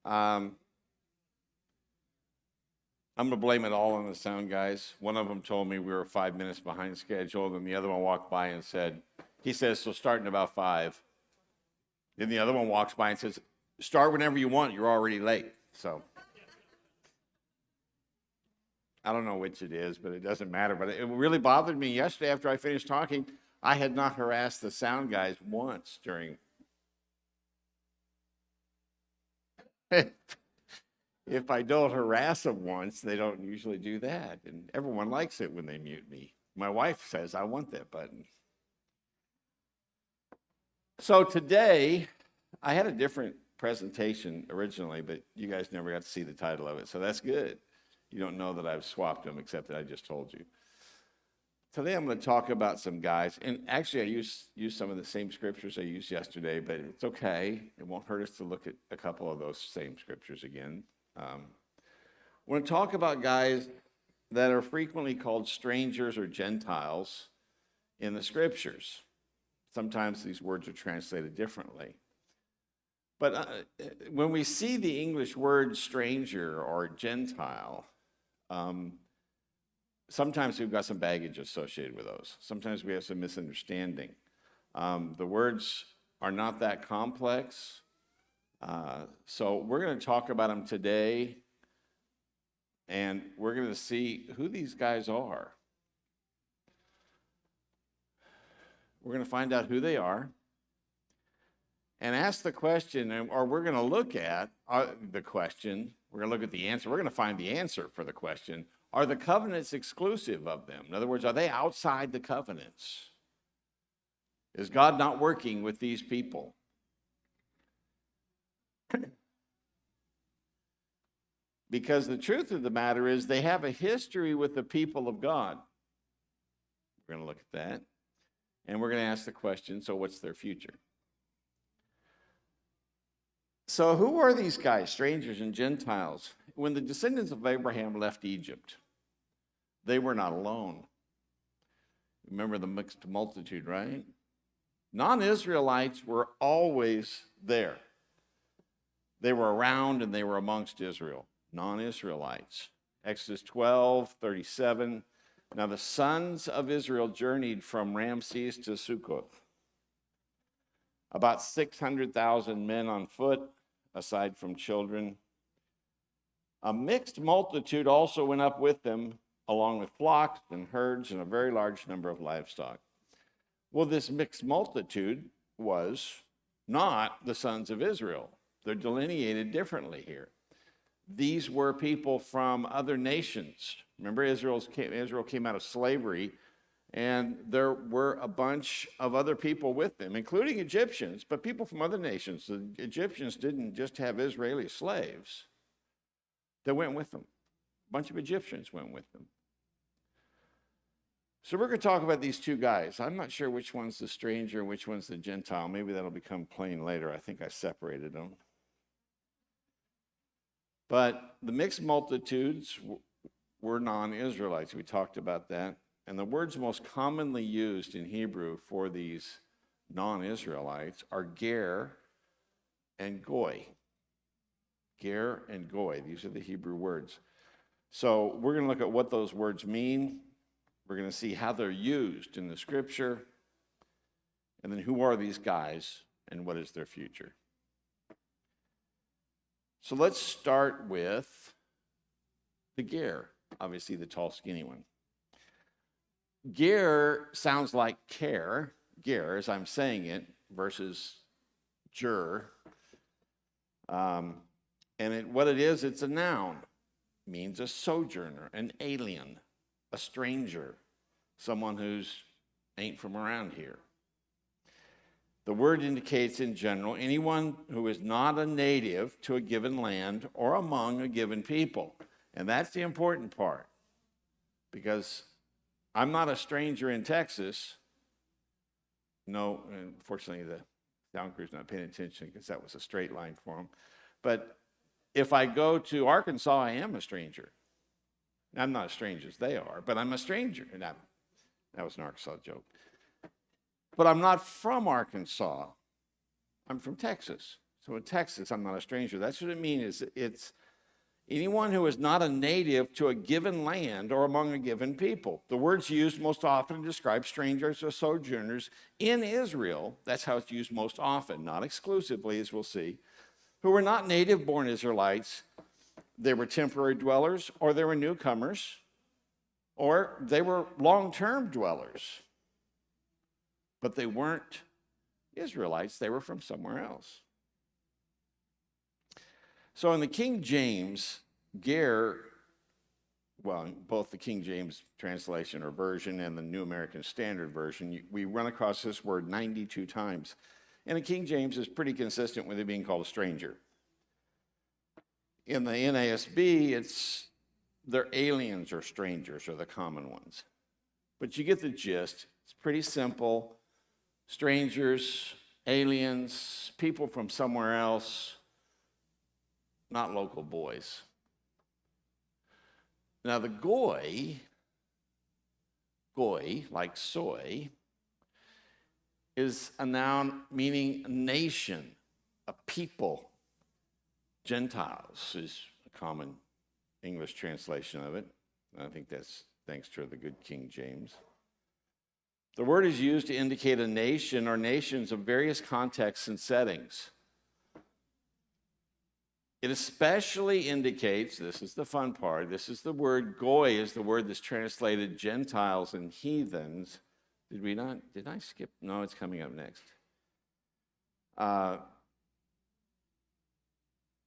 I'm going to blame it all on the sound guys. One of them told me we were 5 minutes behind schedule, and the other one walked by and said, he says, so start in about 5. Then the other one walks by and says, start whenever you want, you're already late. So I don't know which it is, but it doesn't matter. But it really bothered me yesterday after I finished talking. I had not harassed the sound guys once during. If I don't harass them once, they don't usually do that. And everyone likes it when they mute me. My wife says, I want that button. So today, I had a different presentation originally, but you guys never got to see the title of it. So that's good. You don't know that I've swapped them, except that I just told you. Today, I'm going to talk about some guys. And actually, I use some of the same scriptures I used yesterday, but it's okay. It won't hurt us to look at a couple of those same scriptures again. I want to talk about guys that are frequently called strangers or Gentiles in the scriptures. Sometimes these words are translated differently. But when we see the English word stranger or Gentile, sometimes we've got some baggage associated with those. Sometimes we have some misunderstanding. The words are not that complex. So we're going to talk about them today, and we're going to see who these guys are. We're going to find out who they are and ask the question, or we're going to look at the question. We're going to look at the answer. We're going to find the answer for the question. Are the covenants exclusive of them? In other words, are they outside the covenants? Is God not working with these people? Because the truth of the matter is they have a history with the people of God. We're going to look at that. And we're going to ask the question, so what's their future? So who are these guys, strangers and Gentiles? When the descendants of Abraham left Egypt, they were not alone. Remember the mixed multitude, right? Non-Israelites were always there. They were around and they were amongst Israel. Non-Israelites. Exodus 12:37. Now the sons of Israel journeyed from Ramses to Succoth. About 600,000 men on foot, aside from children. A mixed multitude also went up with them, along with flocks and herds and a very large number of livestock. Well, this mixed multitude was not the sons of Israel. They're delineated differently here. These were people from other nations. Remember, Israel came out of slavery, and there were a bunch of other people with them, including Egyptians, but people from other nations. The Egyptians didn't just have Israeli slaves. They went with them. A bunch of Egyptians went with them. So we're going to talk about these two guys. I'm not sure which one's the stranger and which one's the Gentile. Maybe that'll become plain later. I think I separated them. But the mixed multitudes were non-Israelites. We talked about that. And the words most commonly used in Hebrew for these non-Israelites are ger and goy. Ger and goy. These are the Hebrew words. So we're going to look at what those words mean. We're going to see how they're used in the scripture. And then who are these guys and what is their future? So let's start with the ger, obviously the tall, skinny one. Ger sounds like care, ger, as I'm saying it, versus jur. And what it is, it's a noun. It means a sojourner, an alien, a stranger, someone who's ain't from around here. The word indicates in general anyone who is not a native to a given land or among a given people. And that's the important part, because I'm not a stranger in Texas. No, unfortunately, the sound crew's not paying attention because that was a straight line for them. But if I go to Arkansas, I am a stranger. I'm not as strange as they are, but I'm a stranger. And that was an Arkansas joke. But I'm not from Arkansas. I'm from Texas. So in Texas, I'm not a stranger. That's what it means. It's anyone who is not a native to a given land or among a given people. The word's used most often to describe strangers or sojourners in Israel. That's how it's used most often, not exclusively, as we'll see, who were not native-born Israelites. They were temporary dwellers, or they were newcomers, or they were long-term dwellers. But they weren't Israelites. They were from somewhere else. So in the King James, ger, well, both the King James translation or version and the New American Standard Version, we run across this word 92 times. And the King James is pretty consistent with it being called a stranger. In the NASB, they're aliens or strangers are the common ones. But you get the gist. It's pretty simple. Strangers, aliens, people from somewhere else, not local boys. Now the goy, like soy, is a noun meaning nation, a people. Gentiles is a common English translation of it. I think that's thanks to the good King James. The word is used to indicate a nation or nations of various contexts and settings. It especially indicates, this is the fun part, this is the word goy is the word that's translated Gentiles and heathens. Did I skip? No, it's coming up next.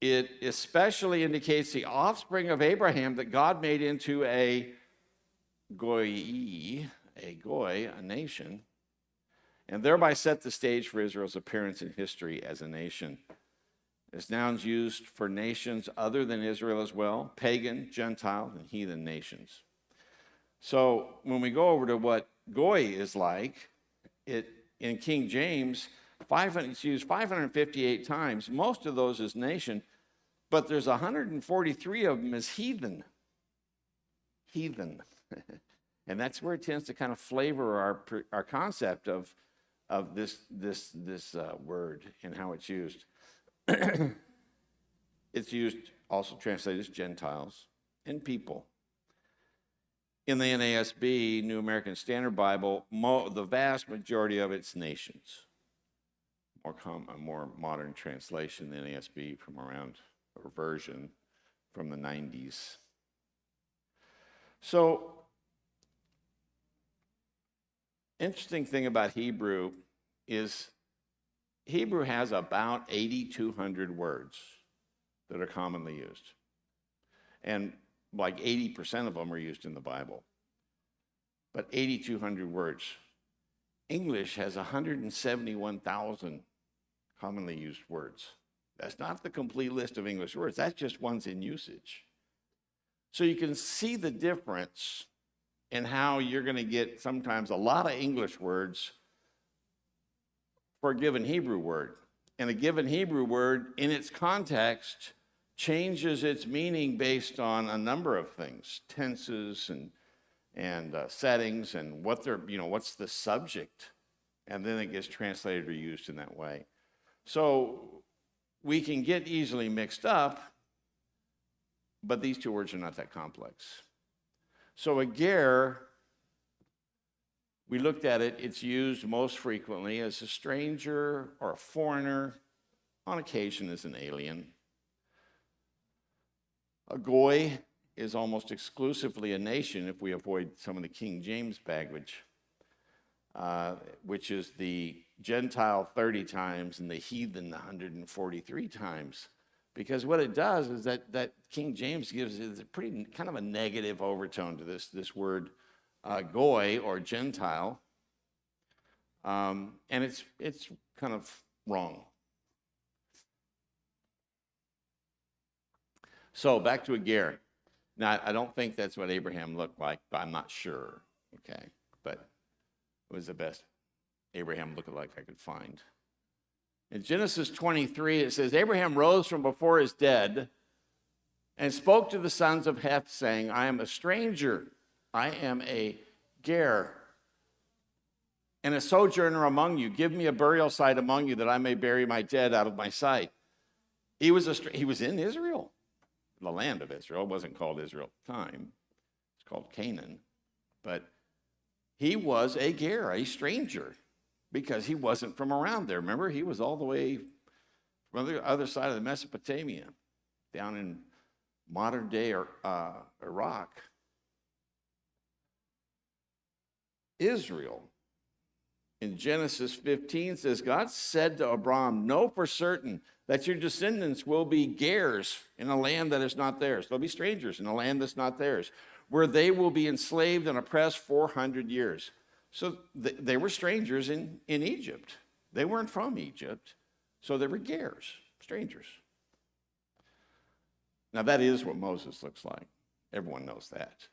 It especially indicates the offspring of Abraham that God made into a goy, a nation, and thereby set the stage for Israel's appearance in history as a nation. This noun's used for nations other than Israel as well, pagan, Gentile, and heathen nations. So when we go over to what goy is like, in King James, it's used 558 times. Most of those is nation, but there's 143 of them as heathen. Heathen. And that's where it tends to kind of flavor our concept of this word and how it's used. It's used, also translated as Gentiles and people. In the NASB, New American Standard Bible, the vast majority of it's nations. A more modern translation, the NASB or version from the 90s. So, interesting thing about Hebrew is Hebrew has about 8,200 words that are commonly used. And like 80% of them are used in the Bible. But 8,200 words. English has 171,000 commonly used words. That's not the complete list of English words. That's just ones in usage. So you can see the difference in how you're going to get sometimes a lot of English words for a given Hebrew word. And a given Hebrew word, in its context, changes its meaning based on a number of things, tenses and settings, and what's the subject, and then it gets translated or used in that way. So we can get easily mixed up, but these two words are not that complex. So a ger, we looked at it, it's used most frequently as a stranger or a foreigner, on occasion as an alien. A goy is almost exclusively a nation if we avoid some of the King James baggage, which is the Gentile 30 times and the heathen 143 times. Because what it does is that King James gives it a pretty kind of a negative overtone to this word goy or Gentile, and it's kind of wrong. So back to a ger. Now I don't think that's what Abraham looked like, but I'm not sure. Okay, but it was the best Abraham looked like I could find. In Genesis 23, it says, Abraham rose from before his dead and spoke to the sons of Heth, saying, I am a stranger, I am a ger, and a sojourner among you. Give me a burial site among you, that I may bury my dead out of my sight. He was in Israel, the land of Israel. It wasn't called Israel at the time. It's called Canaan. But he was a ger, a stranger, because he wasn't from around there. Remember, he was all the way from the other side of the Mesopotamia, down in modern-day Iraq. Israel, in Genesis 15, says, God said to Abram, know for certain that your descendants will be gers in a land that is not theirs. They'll be strangers in a land that's not theirs, where they will be enslaved and oppressed 400 years. So they were strangers in Egypt. They weren't from Egypt, so they were gers, strangers. Now that is what Moses looks like. Everyone knows that.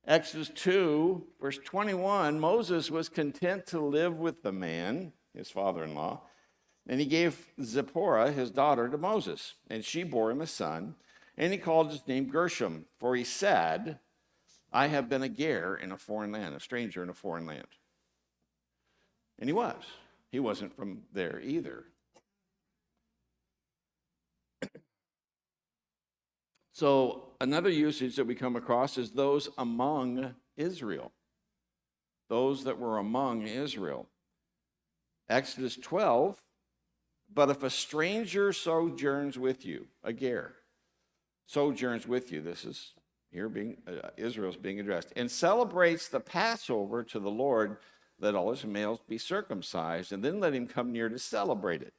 Exodus 2, verse 21, Moses was content to live with the man, his father-in-law, and he gave Zipporah, his daughter, to Moses, and she bore him a son, and he called his name Gershom, for he said, I have been a ger in a foreign land, a stranger in a foreign land. And he was. He wasn't from there either. So another usage that we come across is those among Israel. Those that were among Israel. Exodus 12, but if a stranger sojourns with you, a ger, sojourns with you, this is here Israel's being addressed, and celebrates the Passover to the Lord, let all his males be circumcised, and then let him come near to celebrate it.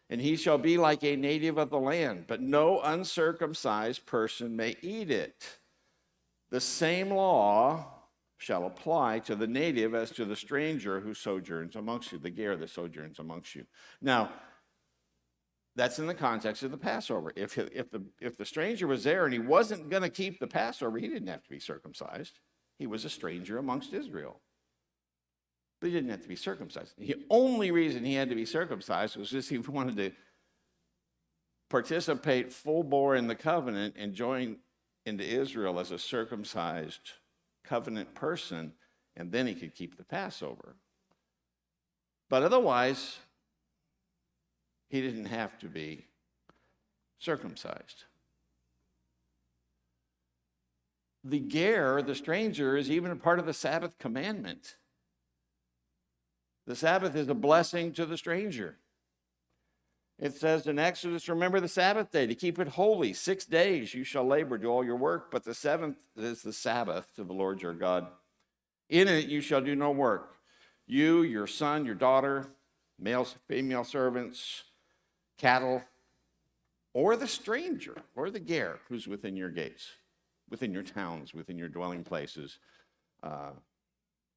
And he shall be like a native of the land, but no uncircumcised person may eat it. The same law shall apply to the native as to the stranger who sojourns amongst you, the ger that sojourns amongst you. Now, that's in the context of the Passover. If the stranger was there and he wasn't going to keep the Passover, he didn't have to be circumcised. He was a stranger amongst Israel. But he didn't have to be circumcised. The only reason he had to be circumcised was just he wanted to participate full bore in the covenant and join into Israel as a circumcised covenant person, and then he could keep the Passover. But otherwise, he didn't have to be circumcised. The ger, the stranger, is even a part of the Sabbath commandment. The Sabbath is a blessing to the stranger. It says in Exodus, remember the Sabbath day to keep it holy. 6 days you shall labor, do all your work, but the seventh is the Sabbath to the Lord your God. In it you shall do no work. You, your son, your daughter, males, female servants, cattle, or the stranger, or the ger who's within your gates, within your towns, within your dwelling places,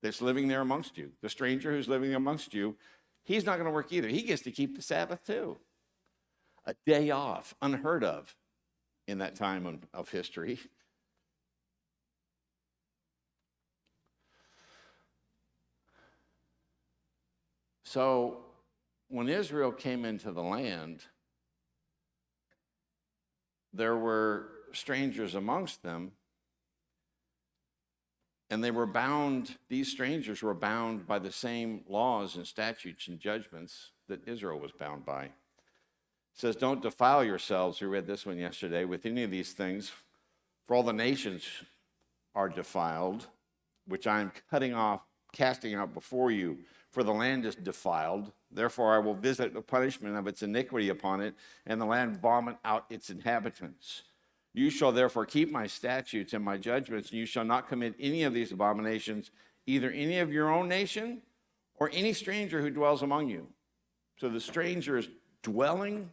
that's living there amongst you. The stranger who's living amongst you, he's not going to work either. He gets to keep the Sabbath too. A day off, unheard of in that time of history. So when Israel came into the land, there were strangers amongst them, and they were bound, these strangers were bound by the same laws and statutes and judgments that Israel was bound by. It says, don't defile yourselves, we read this one yesterday, with any of these things, for all the nations are defiled, which I am casting out before you, for the land is defiled. Therefore I will visit the punishment of its iniquity upon it, and the land vomit out its inhabitants. You shall therefore keep my statutes and my judgments, and you shall not commit any of these abominations, either any of your own nation or any stranger who dwells among you. So the strangers dwelling,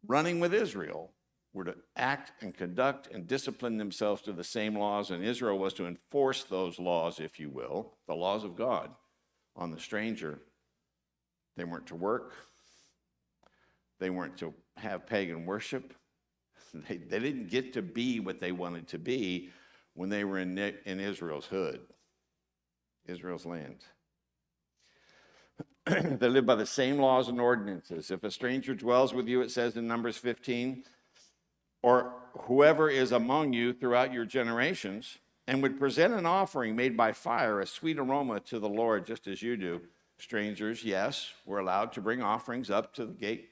running with Israel, were to act and conduct and discipline themselves to the same laws, and Israel was to enforce those laws, if you will, the laws of God, on the stranger. They weren't to work. They weren't to have pagan worship. They didn't get to be what they wanted to be when they were in Israel's hood, Israel's land. They live by the same laws and ordinances. If a stranger dwells with you, it says in Numbers 15, or whoever is among you throughout your generations, and would present an offering made by fire, a sweet aroma to the Lord, just as you do, Strangers, yes, were allowed to bring offerings up to the gate,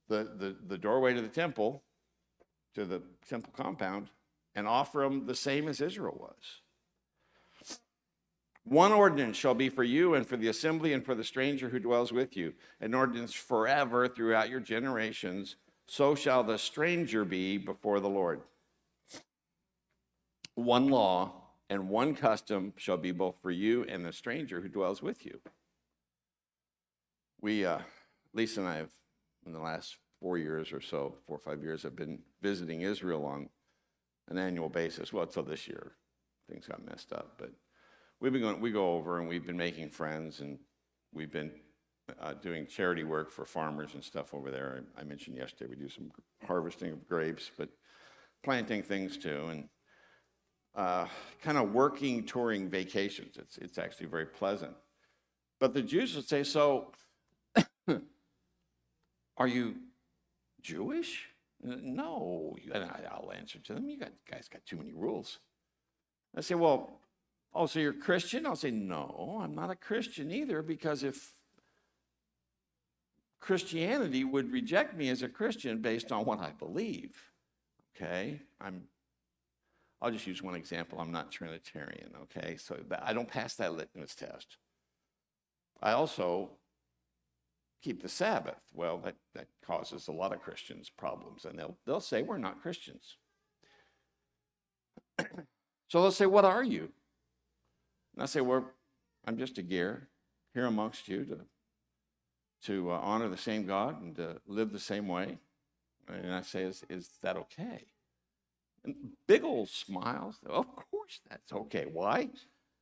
the doorway to the temple compound, and offer them the same as Israel was. One ordinance shall be for you and for the assembly and for the stranger who dwells with you, an ordinance forever throughout your generations. So shall the stranger be before the Lord. One law and one custom shall be both for you and the stranger who dwells with you. Lisa and I have, in the last 4 years or so, 4 or 5 years, have been visiting Israel on an annual basis. Well, until this year, things got messed up. But we go over and we've been making friends, and we've been doing charity work for farmers and stuff over there. I mentioned yesterday we do some harvesting of grapes, but planting things too, and kind of working, touring vacations. It's actually very pleasant. But the Jews would say, so, are you Jewish? No. And I'll answer to them, you guys got too many rules. I say, well, oh, so you're Christian? I'll say, no, I'm not a Christian either, because if Christianity would reject me as a Christian based on what I believe, okay? I'll just use one example. I'm not Trinitarian, okay? So I don't pass that litmus test. I also keep the Sabbath. Well, that causes a lot of Christians problems, and they'll say we're not Christians. So they'll say, what are you? And I say, well, I'm just a ger here amongst you to honor the same God and to live the same way. And I say, is that okay? And big old smiles. Of course that's okay. Why?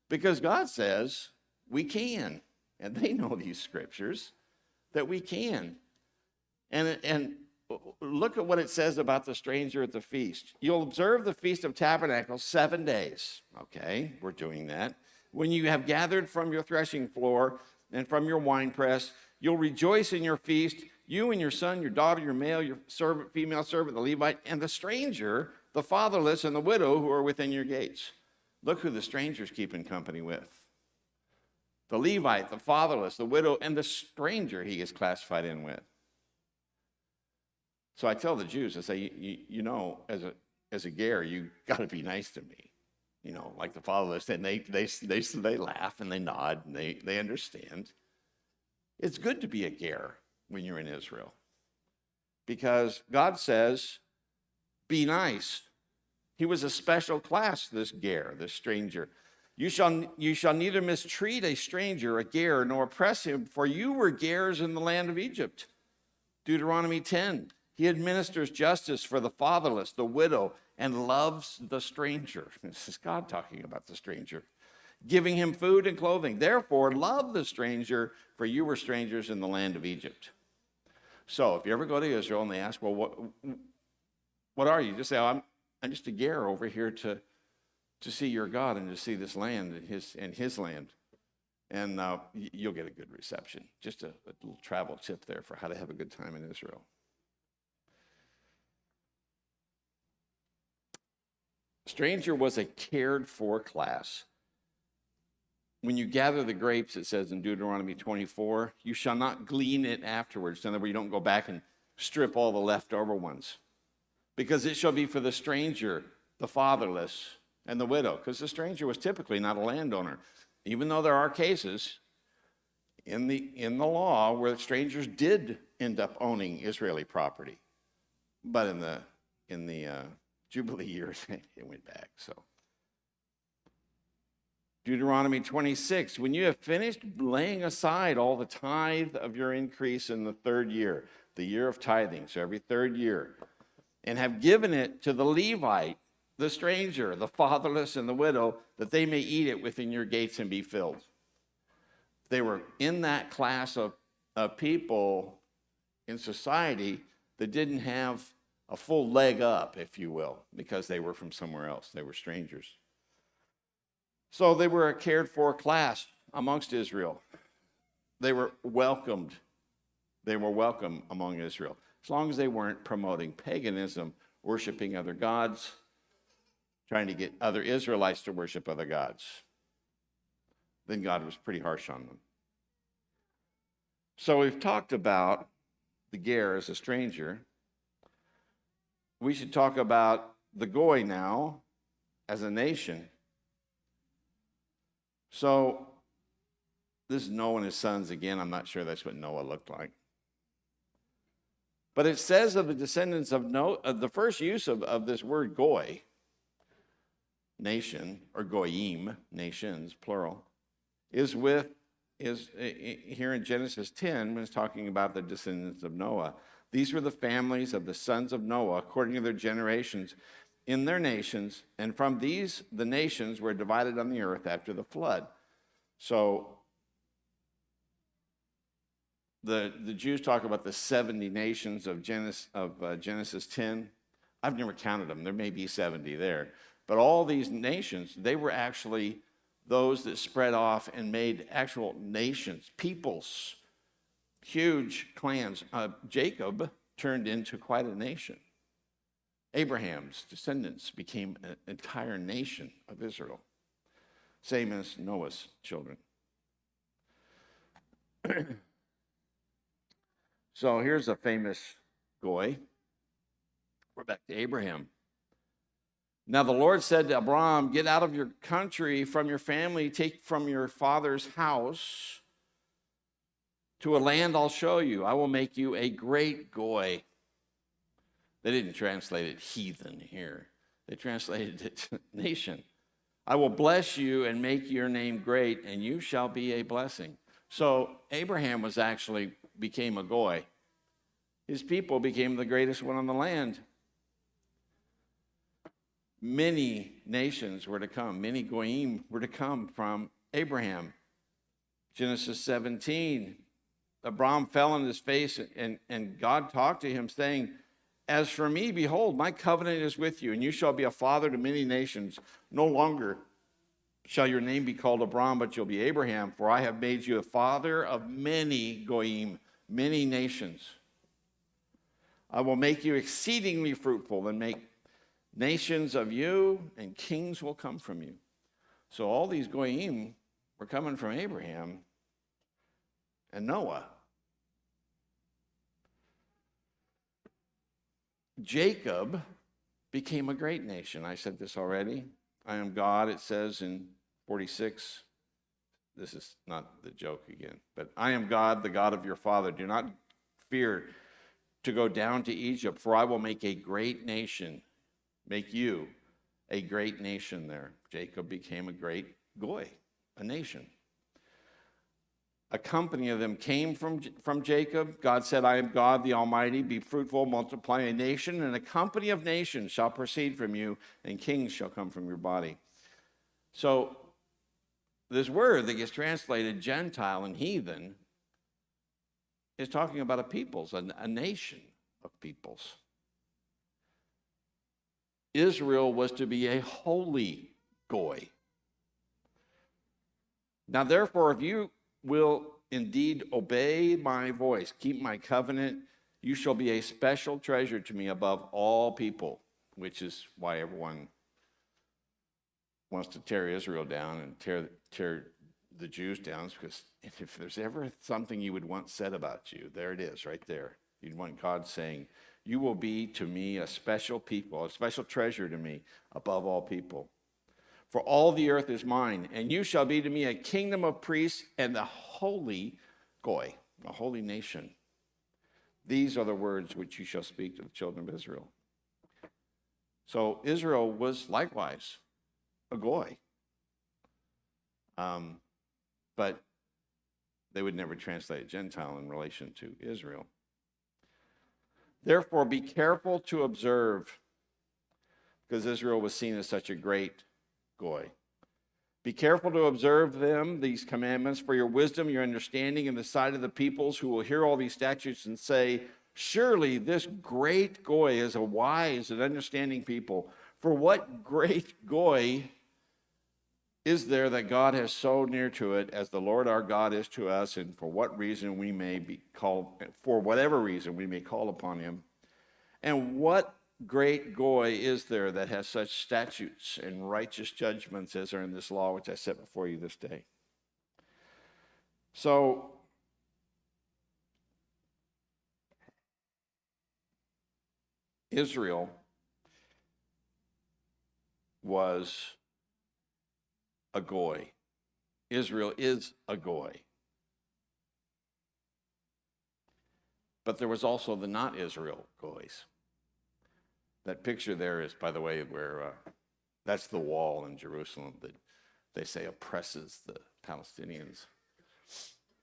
Because God says we can. And they know these scriptures that we can. And look at what it says about the stranger at the feast. You'll observe the Feast of Tabernacles 7 days. Okay, we're doing that. When you have gathered from your threshing floor and from your winepress, you'll rejoice in your feast, you and your son, your daughter, your male, your servant, female servant, the Levite, and the stranger, the fatherless, and the widow who are within your gates. Look who the stranger's keeping company with. The Levite, the fatherless, the widow, and the stranger he is classified in with. So I tell the Jews, I say, you know, as a ger, you got to be nice to me. You know, like the fatherless, and they laugh and they nod and they understand. It's good to be a ger when you're in Israel, because God says, be nice. He was a special class, this ger, this stranger. You shall neither mistreat a stranger, a ger, nor oppress him, for you were gers in the land of Egypt. Deuteronomy 10. He administers justice for the fatherless, the widow, and loves the stranger. This is God talking about the stranger, giving him food and clothing. Therefore, love the stranger, for you were strangers in the land of Egypt. So if you ever go to Israel and they ask, well, what are you? Just say, oh, I'm just a ger over here to see your God and to see this land and his land. And you'll get a good reception. Just a little travel tip there for how to have a good time in Israel. Stranger was a cared for class. When you gather the grapes, it says in Deuteronomy 24, you shall not glean it afterwards. In other words, you don't go back and strip all the leftover ones. Because it shall be for the stranger, the fatherless, and the widow. Because the stranger was typically not a landowner. Even though there are cases in the law where strangers did end up owning Israeli property. But in the Jubilee years, it went back. So, Deuteronomy 26, when you have finished laying aside all the tithe of your increase in the third year, the year of tithing, so every third year, and have given it to the Levite, the stranger, the fatherless, and the widow, that they may eat it within your gates and be filled. They were in that class of people in society that didn't have a full leg up, if you will, because they were from somewhere else. They were strangers. So they were a cared for class amongst Israel. They were welcomed. They were welcome among Israel, as long as they weren't promoting paganism, worshiping other gods, trying to get other Israelites to worship other gods. Then God was pretty harsh on them. So we've talked about the ger as a stranger. We should talk about the goy now as a nation. So this is Noah and his sons again. I'm not sure that's what Noah looked like. But it says of the descendants of Noah, the first use of this word goy, nation, or goyim, nations, plural, is here in Genesis 10 when it's talking about the descendants of Noah. These were the families of the sons of Noah according to their generations in their nations, and from these the nations were divided on the earth after the flood. So the Jews talk about the 70 nations of Genesis 10. I've never counted them. There may be 70 there. But all these nations, they were actually those that spread off and made actual nations, peoples, huge clans. Jacob turned into quite a nation. Abraham's descendants became an entire nation of Israel, same as Noah's children. So here's a famous goy. We're back to Abraham. Now the Lord said to Abram, get out of your country, from your family, take from your father's house to a land I'll show you. I will make you a great goy. They didn't translate it heathen here. They translated it nation. I will bless you and make your name great, and you shall be a blessing. So Abraham became a goy. His people became the greatest one on the land. Many nations were to come. Many goyim were to come from Abraham. Genesis 17, Abram fell on his face, and God talked to him, saying, as for me, behold, my covenant is with you, and you shall be a father to many nations. No longer shall your name be called Abram, but you'll be Abraham, for I have made you a father of many goyim, many nations. I will make you exceedingly fruitful and make nations of you, and kings will come from you. So all these goyim were coming from Abraham and Noah. Jacob became a great nation. I said this already. I am God, it says in 46. This is not the joke again. But I am God, the God of your father. Do not fear to go down to Egypt, for I will make a great nation. Make you a great nation there. Jacob became a great goy, a nation. A company of them came from Jacob. God said, I am God the Almighty. Be fruitful, multiply a nation, and a company of nations shall proceed from you, and kings shall come from your body. So this word that gets translated Gentile and heathen is talking about a peoples, a nation of peoples. Israel was to be a holy goy. Now, therefore, if you will indeed obey my voice, keep my covenant, you shall be a special treasure to me above all people, which is why everyone wants to tear Israel down and tear the Jews down, because if there's ever something you would want said about you, there it is, right there. You'd want God saying, you will be to me a special people, a special treasure to me above all people. For all the earth is mine, and you shall be to me a kingdom of priests and the holy goy, a holy nation. These are the words which you shall speak to the children of Israel. So Israel was likewise a goy. But they would never translate Gentile in relation to Israel. Therefore, be careful to observe, because Israel was seen as such a great goy. Be careful to observe them, these commandments, for your wisdom, your understanding in the sight of the peoples who will hear all these statutes and say, surely this great goy is a wise and understanding people. For what great goy is there that God has so near to it as the Lord our God is to us, and for what reason we may be called, for whatever reason we may call upon him? And what great goy is there that has such statutes and righteous judgments as are in this law which I set before you this day? So Israel was a goy. Israel is a goy. But there was also the not Israel goys. That picture there is, by the way, where that's the wall in Jerusalem that they say oppresses the Palestinians.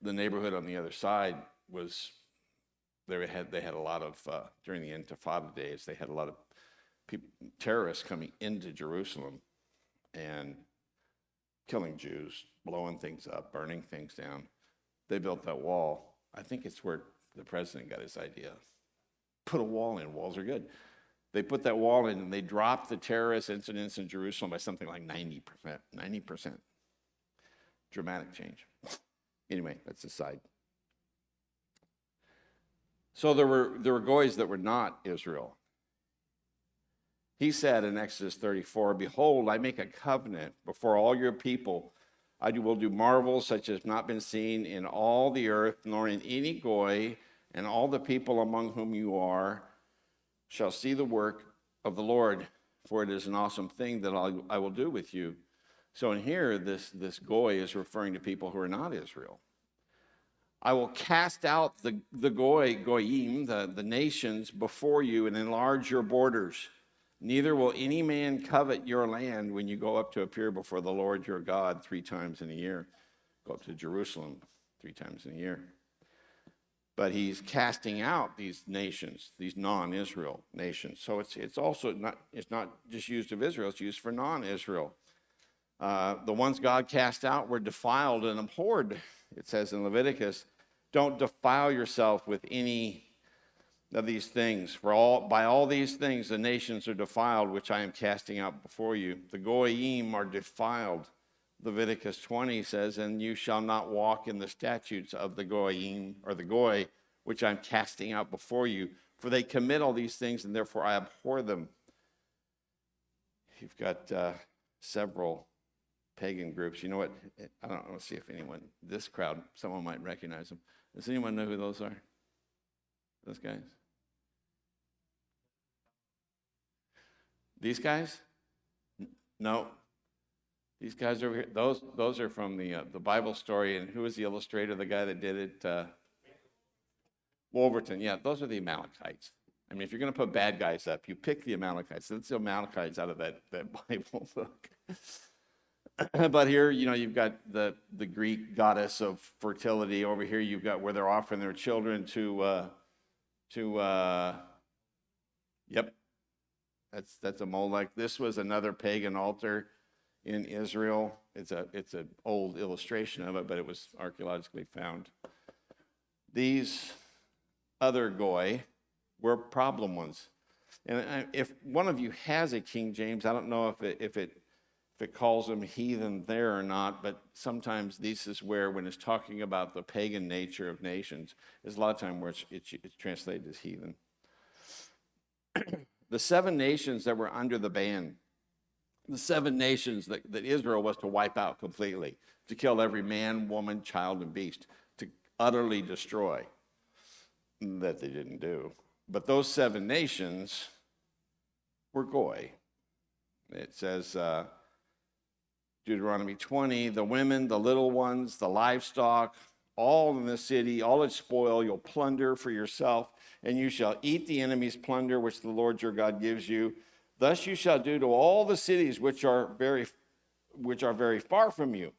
The neighborhood on the other side was, they had a lot of, during the Intifada days, they had a lot of terrorists coming into Jerusalem and killing Jews, blowing things up, burning things down. They built that wall. I think it's where the president got his idea. Put a wall in. Walls are good. They put that wall in and they dropped the terrorist incidents in Jerusalem by something like 90%. 90%. Dramatic change. Anyway, that's a side. So there were goys that were not Israel. He said in Exodus 34, "Behold, I make a covenant before all your people. I will do marvels such as have not been seen in all the earth, nor in any goy, and all the people among whom you are shall see the work of the Lord, for it is an awesome thing that I will do with you." So in here, this goy is referring to people who are not Israel. "I will cast out the goyim, the nations before you, and enlarge your borders. Neither will any man covet your land when you go up to appear before the Lord your God 3 times in a year." Go up to Jerusalem 3 times in a year. But he's casting out these nations, these non-Israel nations. So it's also not just used of Israel, it's used for non-Israel. The ones God cast out were defiled and abhorred. It says in Leviticus, "Don't defile yourself with any of these things. For by all these things the nations are defiled, which I am casting out before you." The goyim are defiled. Leviticus 20 says, "And you shall not walk in the statutes of the goyim, or the goy, which I'm casting out before you. For they commit all these things, and therefore I abhor them." You've got several pagan groups. You know what? I don't want to see if anyone, this crowd, someone might recognize them. Does anyone know who those are? Those guys? These guys? No. These guys over here, those are from the Bible story. And who was the illustrator, the guy that did it? Wolverton. Yeah, those are the Amalekites. I mean, if you're going to put bad guys up, you pick the Amalekites. That's the Amalekites out of that Bible book. But here, you've got the Greek goddess of fertility. Over here, you've got where they're offering their children to yep, that's a Molech. This was another pagan altar in Israel. It's an old illustration of it, but it was archaeologically found. These other goy were problem ones. And if one of you has a King James, I don't know if it calls them heathen there or not, but sometimes this is where, when it's talking about the pagan nature of nations, there's a lot of time where it's translated as heathen. The 7 nations that were under the ban, the 7 nations that Israel was to wipe out completely, to kill every man, woman, child, and beast, to utterly destroy, that they didn't do. But those 7 nations were goy. It says, Deuteronomy 20, "The women, the little ones, the livestock, all in the city, all its spoil, you'll plunder for yourself, and you shall eat the enemy's plunder, which the Lord your God gives you. Thus you shall do to all the cities which are very far from you,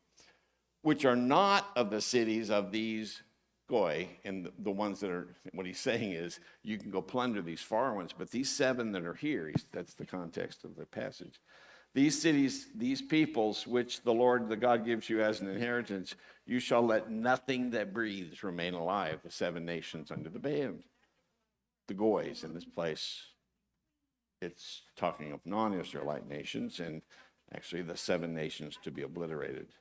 which are not of the cities of these goy." And the ones that are, what he's saying is, you can go plunder these far ones, but these 7 that are here, that's the context of the passage. "These cities, these peoples, which the Lord, the God, gives you as an inheritance, you shall let nothing that breathes remain alive." The 7 nations under the ban. The goys in this place, it's talking of non-Israelite nations, and actually the 7 nations to be obliterated.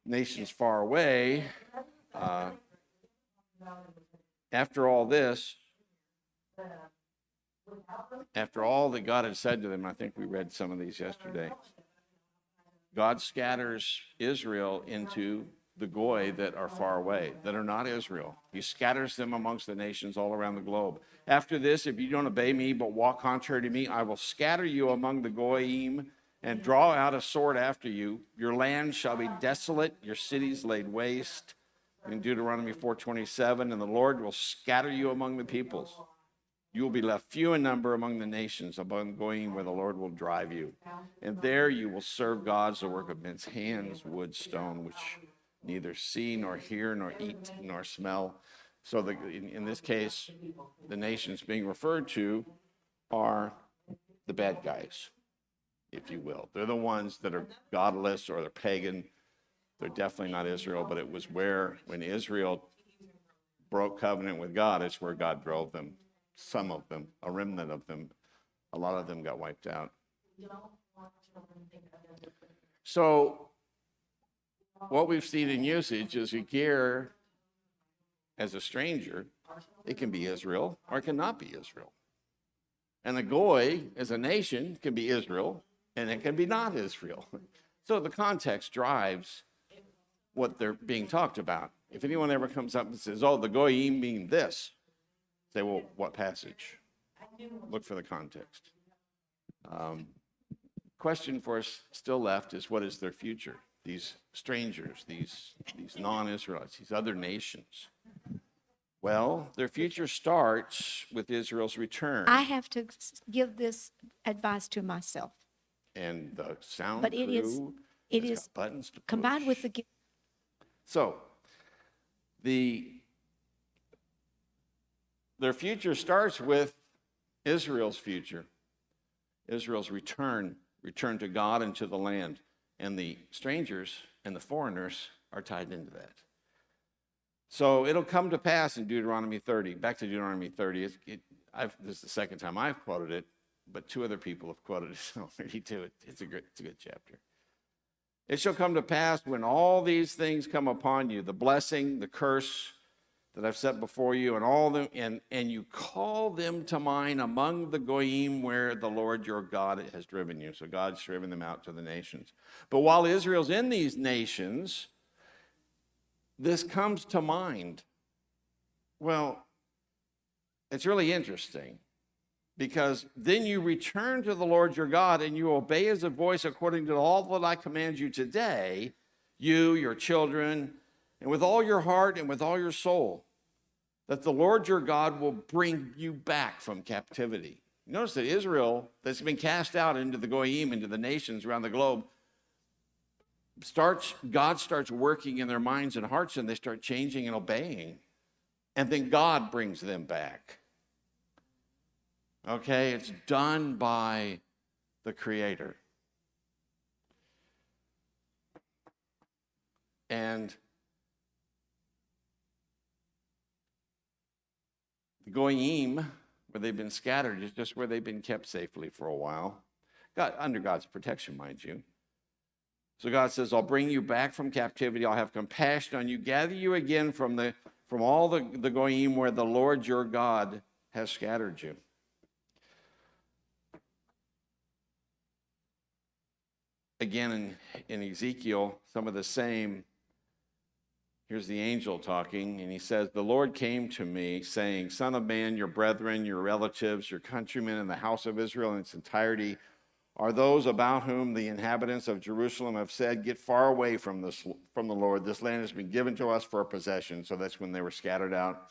Nations far away, after all this, after all that God had said to them, I think we read some of these yesterday, God scatters Israel into the Goy that are far away, that are not Israel. He scatters them amongst the nations all around the globe. After this, if you don't obey me, but walk contrary to me, I will scatter you among the Goyim and draw out a sword after you. Your land shall be desolate, your cities laid waste. In Deuteronomy 4:27, and the Lord will scatter you among the peoples. You will be left few in number among the nations, among Goyim, where the Lord will drive you. And there you will serve gods, the work of men's hands, wood, stone, which neither see nor hear nor eat nor smell. So in this case, the nations being referred to are the bad guys, if you will. They're the ones that are godless or they're pagan. They're definitely not Israel, but it was where, when Israel broke covenant with God, it's where God drove them. Some of them, a remnant of them, a lot of them got wiped out. So what we've seen in usage is a gear as a stranger. It can be Israel or it cannot be Israel. And the Goy as a nation can be Israel and it can be not Israel. So the context drives what they're being talked about. If anyone ever comes up and says, oh, the Goyim mean this, say, well, what passage? Look for the context. Question for us still left is, what is their future? These strangers, these non-Israelites, these other nations. Well, their future starts with Israel's return. I have to give this advice to myself. And the sound But it crew is has got buttons to combined push. with the So, their future starts with Israel's future, Israel's return to God and to the land. And the strangers and the foreigners are tied into that. So it'll come to pass in Deuteronomy 30. Back to Deuteronomy 30. This is the second time I've quoted it, but two other people have quoted it already too. It's a good chapter. It shall come to pass when all these things come upon you, the blessing, the curse that I've set before you, and all them, and you call them to mind among the Goyim where the Lord your God has driven you. So God's driven them out to the nations. But while Israel's in these nations, this comes to mind. Well, it's really interesting, because then you return to the Lord your God and you obey his voice according to all that I command you today, you, your children, and with all your heart and with all your soul, that the Lord your God will bring you back from captivity. Notice that Israel, that's been cast out into the Goyim, into the nations around the globe, God starts working in their minds and hearts, and they start changing and obeying. And then God brings them back. Okay, it's done by the Creator. And the Goyim, where they've been scattered, is just where they've been kept safely for a while. Under God's protection, mind you. So God says, I'll bring you back from captivity. I'll have compassion on you, gather you again from all the Goyim where the Lord your God has scattered you. Again, in Ezekiel, some of the same. Here's the angel talking, and he says, the Lord came to me, saying, Son of man, your brethren, your relatives, your countrymen, and the house of Israel in its entirety are those about whom the inhabitants of Jerusalem have said, get far away from the Lord. This land has been given to us for a possession. So that's when they were scattered out.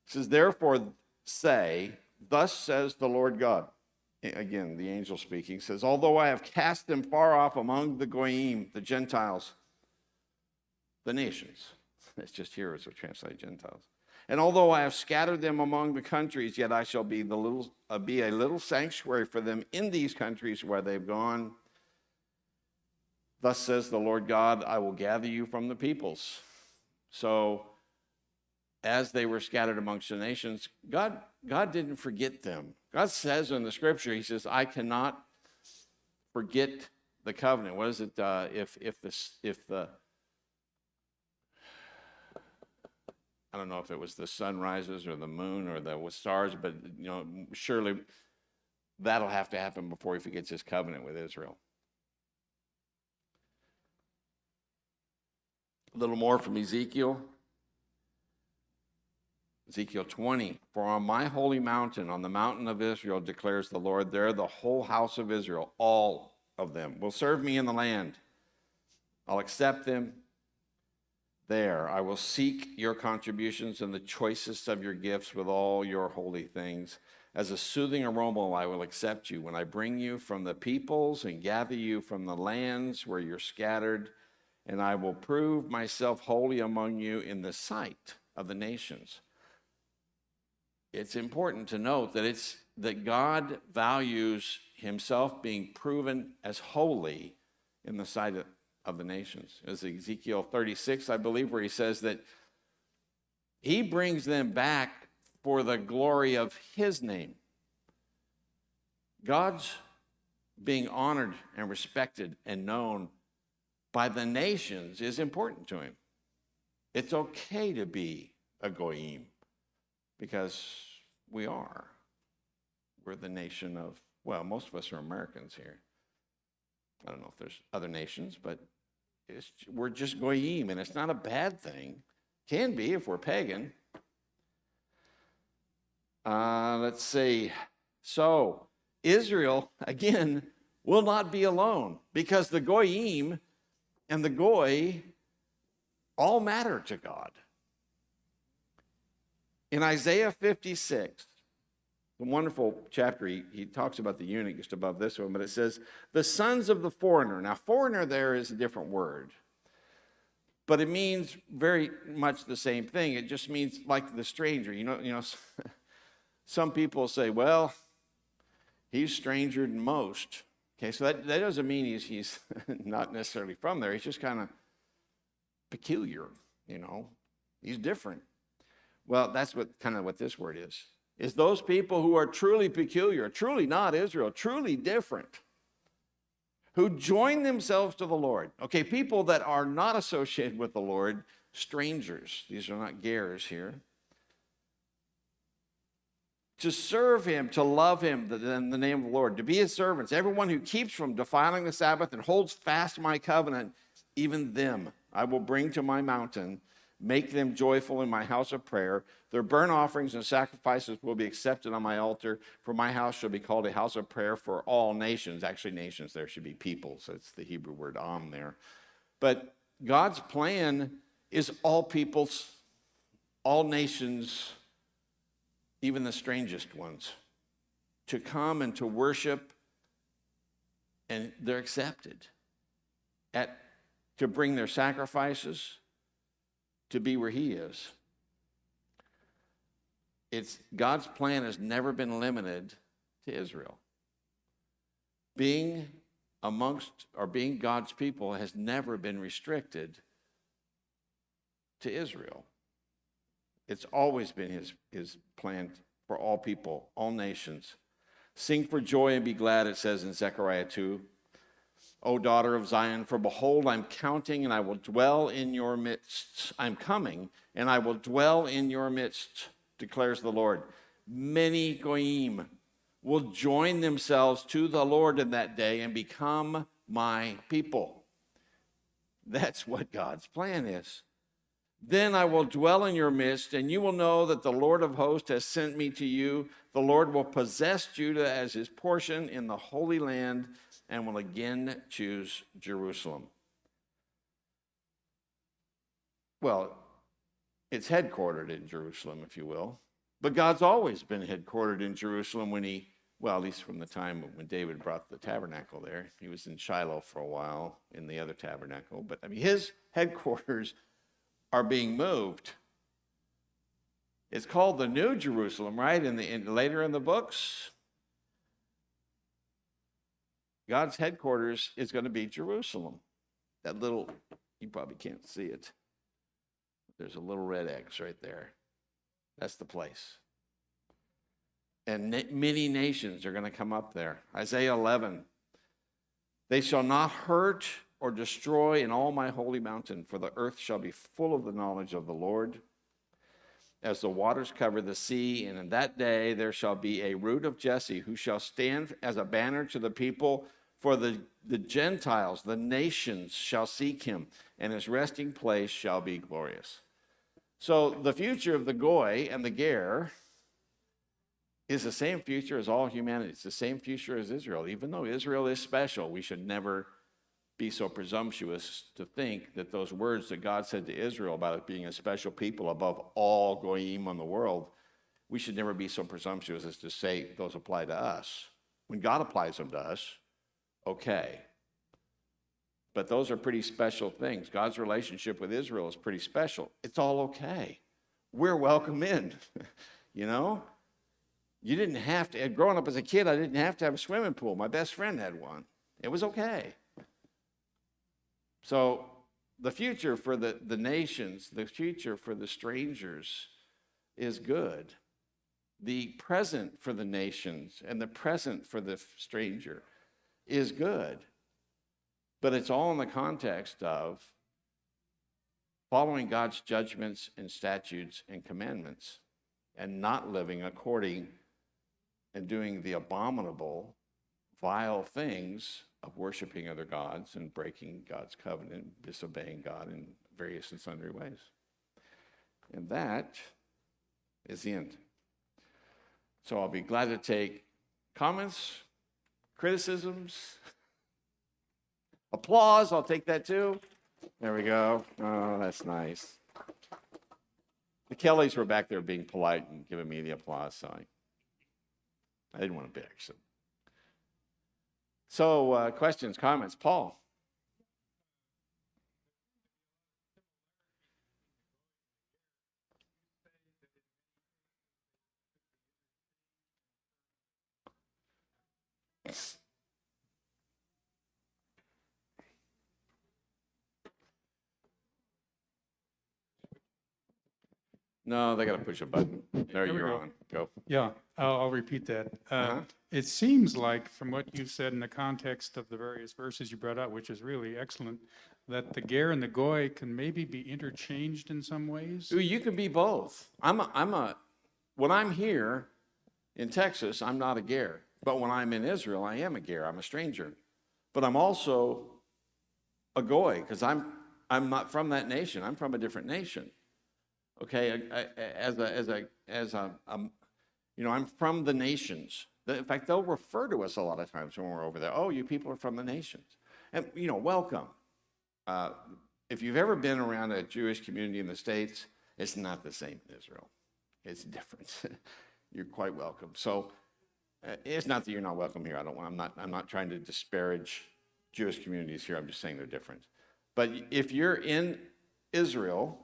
It says, therefore say, thus says the Lord God. Again, the angel speaking says, although I have cast them far off among the Goyim, the Gentiles, the nations. It's just here as we translate Gentiles. And although I have scattered them among the countries, yet I shall be a little sanctuary for them in these countries where they've gone. Thus says the Lord God, I will gather you from the peoples. So as they were scattered amongst the nations, God didn't forget them. God says in the scripture, he says, I cannot forget the covenant. What is it? I don't know if it was the sun rises or the moon or the stars, but surely that'll have to happen before he forgets his covenant with Israel. A little more from Ezekiel. Ezekiel 20, for on my holy mountain, on the mountain of Israel, declares the Lord, there the whole house of Israel, all of them, will serve me in the land. I'll accept them there. I will seek your contributions and the choicest of your gifts with all your holy things. As a soothing aroma, I will accept you when I bring you from the peoples and gather you from the lands where you're scattered, and I will prove myself holy among you in the sight of the nations. It's important to note that God values himself being proven as holy in the sight of the nations. As Ezekiel 36, I believe, where he says that he brings them back for the glory of his name. God's being honored and respected and known by the nations is important to him. It's okay to be a goyim, because we are. We're the nation of, well, most of us are Americans here. I don't know if there's other nations, but we're just goyim, and it's not a bad thing. Can be if we're pagan. Let's see. So, Israel, again, will not be alone, because the goyim and the goy all matter to God. In Isaiah 56, the wonderful chapter, he talks about the eunuch just above this one, but it says, the sons of the foreigner. Now, foreigner there is a different word, but it means very much the same thing. It just means like the stranger. You know, some people say, well, he's stranger than most. Okay, so that doesn't mean he's not necessarily from there. He's just kind of peculiar, He's different. Well, that's what this word is those people who are truly peculiar, truly not Israel, truly different, who join themselves to the Lord. Okay, people that are not associated with the Lord, strangers. These are not gers here. To serve him, to love him in the name of the Lord, to be his servants, everyone who keeps from defiling the Sabbath and holds fast my covenant, even them I will bring to my mountain, make them joyful in my house of prayer. Their burnt offerings and sacrifices will be accepted on my altar, for my house shall be called a house of prayer for all nations. Actually, nations there should be people, so it's the Hebrew word am there. But God's plan is all peoples, all nations, even the strangest ones, to come and to worship, and they're accepted. To bring their sacrifices, to be where he is. God's plan has never been limited to Israel. Being God's people has never been restricted to Israel. It's always been his plan for all people, all nations. Sing for joy and be glad, it says in Zechariah 2. O daughter of Zion, for behold, I'm counting, and I will dwell in your midst. I'm coming, and I will dwell in your midst, declares the Lord. Many goyim will join themselves to the Lord in that day and become my people. That's what God's plan is. Then I will dwell in your midst, and you will know that the Lord of hosts has sent me to you. The Lord will possess Judah as his portion in the Holy Land, and will again choose Jerusalem. Well, it's headquartered in Jerusalem, if you will. But God's always been headquartered in Jerusalem at least from the time when David brought the tabernacle there. He was in Shiloh for a while in the other tabernacle. But his headquarters are being moved. It's called the New Jerusalem, right? Later in the books, God's headquarters is going to be Jerusalem. That little, you probably can't see it. There's a little red X right there. That's the place. And many nations are going to come up there. Isaiah 11. They shall not hurt or destroy in all my holy mountain, for the earth shall be full of the knowledge of the Lord. As the waters cover the sea, and in that day there shall be a root of Jesse, who shall stand as a banner to the people. For the Gentiles, the nations shall seek him, and his resting place shall be glorious. So the future of the Goy and the Ger is the same future as all humanity. It's the same future as Israel. Even though Israel is special, we should never be so presumptuous to think that those words that God said to Israel about it being a special people above all goyim on the world, we should never be so presumptuous as to say those apply to us. When God applies them to us, okay. But those are pretty special things. God's relationship with Israel is pretty special. It's all okay. We're welcome in, you know? You didn't have to, growing up as a kid, I didn't have to have a swimming pool. My best friend had one. It was okay. So the future for the nations, the future for the strangers is good. The present for the nations and the present for the stranger is good. But it's all in the context of following God's judgments and statutes and commandments and not living according and doing the abominable, vile things of worshiping other gods and breaking God's covenant, disobeying God in various and sundry ways. And that is the end. So I'll be glad to take comments, criticisms, applause. I'll take that too. There we go. Oh, that's nice. The Kellys were back there being polite and giving me the applause, so I didn't want to bitch. So questions, comments? Paul? No, they got to push a button. There, we you're go. on. Go. Yeah, I'll repeat that. Uh-huh. It seems like, from what you said in the context of the various verses you brought out, which is really excellent, that the ger and the goy can maybe be interchanged in some ways. Ooh, you can be both. When I'm here in Texas, I'm not a ger. But when I'm in Israel, I am a ger. I'm a stranger. But I'm also a goy because I'm not from that nation. I'm from a different nation. Okay, I'm from the nations. In fact, they'll refer to us a lot of times when we're over there. Oh, you people are from the nations. And, welcome. If you've ever been around a Jewish community in the States, it's not the same in Israel. It's different. You're quite welcome. So it's not that you're not welcome here. I'm not trying to disparage Jewish communities here. I'm just saying they're different. But if you're in Israel,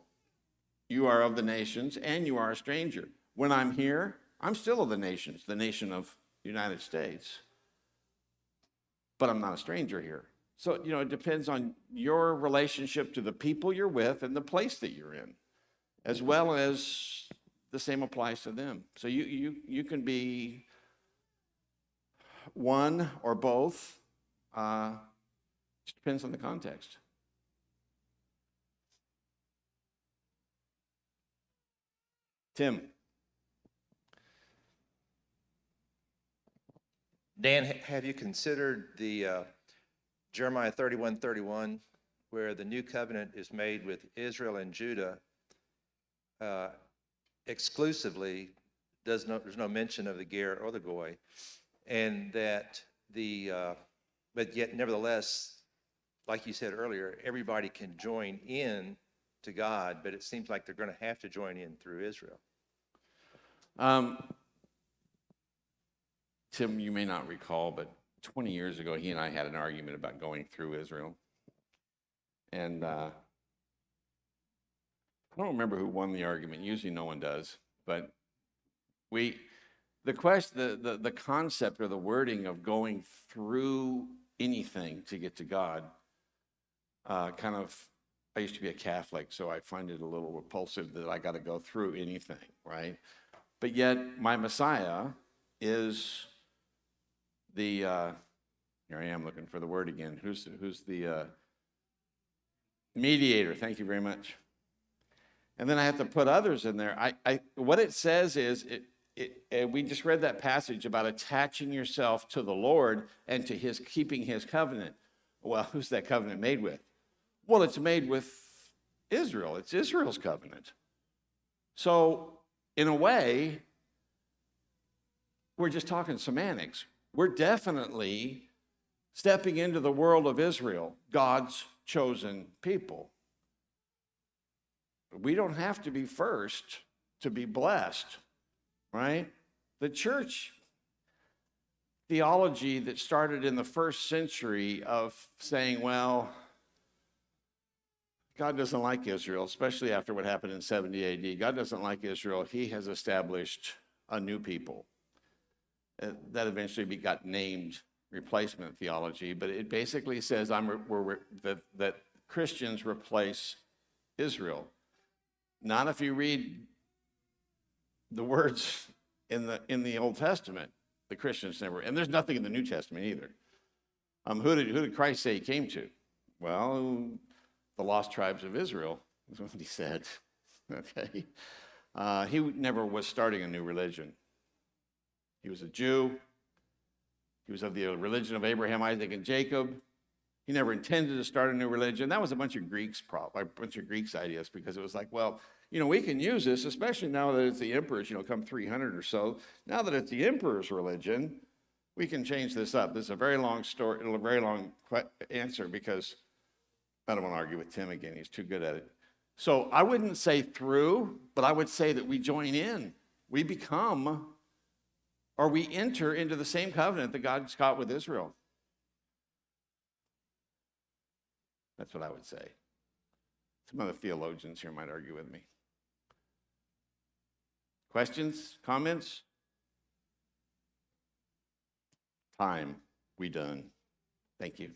you are of the nations, and you are a stranger. When I'm here, I'm still of the nations, the nation of the United States. But I'm not a stranger here. So, it depends on your relationship to the people you're with and the place that you're in, as well as the same applies to them. So you can be one or both. It depends on the context. Tim. Dan, have you considered the Jeremiah 31:31, where the new covenant is made with Israel and Judah exclusively? There's no mention of the ger or the goy, and that but yet nevertheless, like you said earlier, everybody can join in to God, but it seems like they're going to have to join in through Israel. Tim, you may not recall, but 20 years ago, he and I had an argument about going through Israel. And I don't remember who won the argument. Usually no one does. But the concept or the wording of going through anything to get to God, I used to be a Catholic, so I find it a little repulsive that I got to go through anything, right? But yet my Messiah is here I am looking for the word again. Who's the mediator? Thank you very much. And then I have to put others in there. What it says is and we just read that passage about attaching yourself to the Lord and to his keeping his covenant. Well, who's that covenant made with? Well, it's made with Israel. It's Israel's covenant. So, in a way, we're just talking semantics. We're definitely stepping into the world of Israel, God's chosen people. We don't have to be first to be blessed, right? The church theology that started in the first century of saying, well, God doesn't like Israel, especially after what happened in 70 AD. God doesn't like Israel. He has established a new people. That eventually got named replacement theology, but it basically says that Christians replace Israel. Not if you read the words in the Old Testament, the Christians never, and there's nothing in the New Testament either. Who did Christ say he came to? Well, the lost tribes of Israel is what he said. Okay, he never was starting a new religion. He was a Jew. He was of the religion of Abraham, Isaac, and Jacob. He never intended to start a new religion. That was a bunch of Greeks' ideas, because it was like, well, we can use this, especially now that it's the emperor's, come 300 or so. Now that it's the emperor's religion, we can change this up. This is a very long story, a very long answer, because I don't want to argue with Tim again. He's too good at it. So I wouldn't say through, but I would say that we join in. We become, or we enter into the same covenant that God's got with Israel. That's what I would say. Some other theologians here might argue with me. Questions? Comments? Time. We done. Thank you.